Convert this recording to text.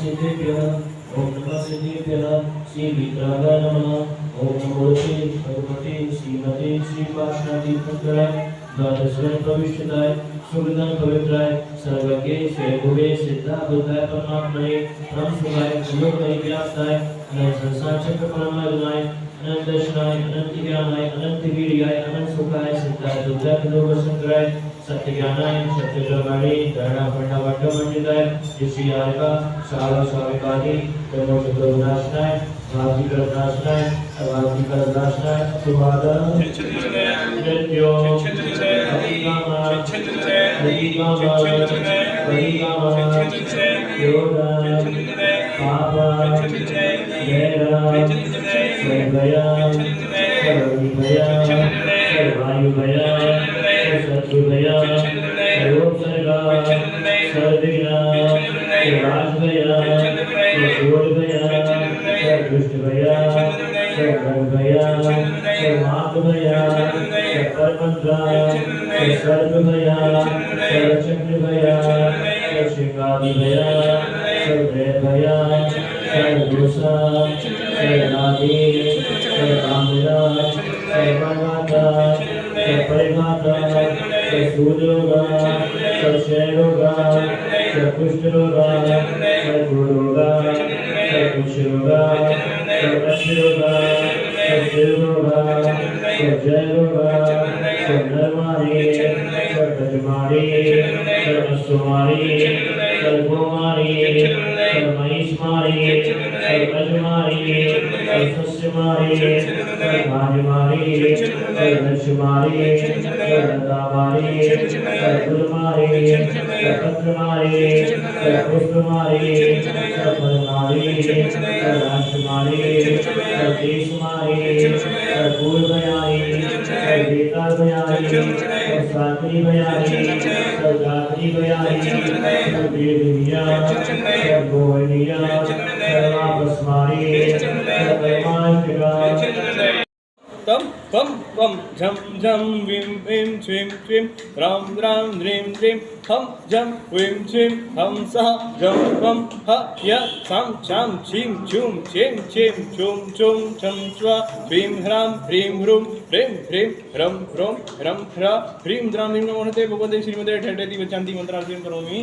सिद्धेभ्यः ओम नमः सिद्धेभ्यः श्री विग्रहाय नमः। ओम नमो भगवते श्रीमते श्री वासनाती पुत्राय द्वादशवन प्रविष्टाय सुगंधं पवित्राय सर्वज्ञे स्वयंभुवे सिद्धा बुद्धाय परमात्मने परम सुखाय योगमय व्याप्ताय अनंत संसार चक्र परमात्माय अनंत दर्शनाय अनंत ज्ञानाय अनंत वीर्याय अनंत सुखाय सिद्धाय बुद्धाय लोकशंकराय सत्य ज्ञानाय सत्य प्रमाणे धरणा पंडा वड्डमंडिताय ऋषि आर्का शाला स्वामिकादि कर्मों के विनाशनाय भावी करनाशनाय अभावी करनाशनाय सुवाद नित्यो अभिकामा योगा पापा वेरा सर्वया सर्वभया सर्वायुभया सर्वभया सर्वोपसर्गा सर्वविघ्ना सर्वराजभया सर्वोर्भया सर्वदुष्टभया सर्वभया सर्वात्मभया सर्वमंत्रा सर्वभया सर्वचक्रभया सर्वशिखादिभया सर्वभया सर्वदोषा सर्वनादि सर्वकामना सर्वमाता सर्वपरिमाता सर्वसूर्योगा सर्वक्षयरोगा सर्वकुष्ठरोगा सर्वरोगा सर्वकुष्ठरोगा सर्वक्षयरोगा सर्वजयरोगा सर्वजयरोगा सर्वनरमारी सर्वजमारी सर्वस्वमारी सर्वभौमारी सर्वमहिष्मारी सर्वजमारी सर्वस्वमारी सर्वभाजमारी सर्वदर्शमारी सर्वदामारी सर्वगुरुमारी सर्वपत्रमारी सर्वपुष्पमारी सर्वपरमारी सर्वराष्ट्रमारी सर्वदेशमारी सर्वपूर्वयारी सर्वदेताभयारी सर्वसात्रीभयारी सर्वगात्रीभयारी सर्ववेदिनिया सर्वगोहिनिया सर्वापस्मारी सर्वपरमार्थिका तम पम पम झम झम विम विम स्विम स्विम राम राम द्रीम द्रीम हम झम विम स्विम हम सह झम पम ह य सम शम छिम छुम छेम छेम छुम छुम छम स्वा ह्रीं ह्रां ह्रीं ह्रूं ह्रीं ह्रीं ह्रं ह्रों ह्रं ह्रा ह्रीं द्रां ह्रीं नमो नमस्ते भगवते श्रीमते ठठेति वचान्ति मंत्रार्थं करोमि।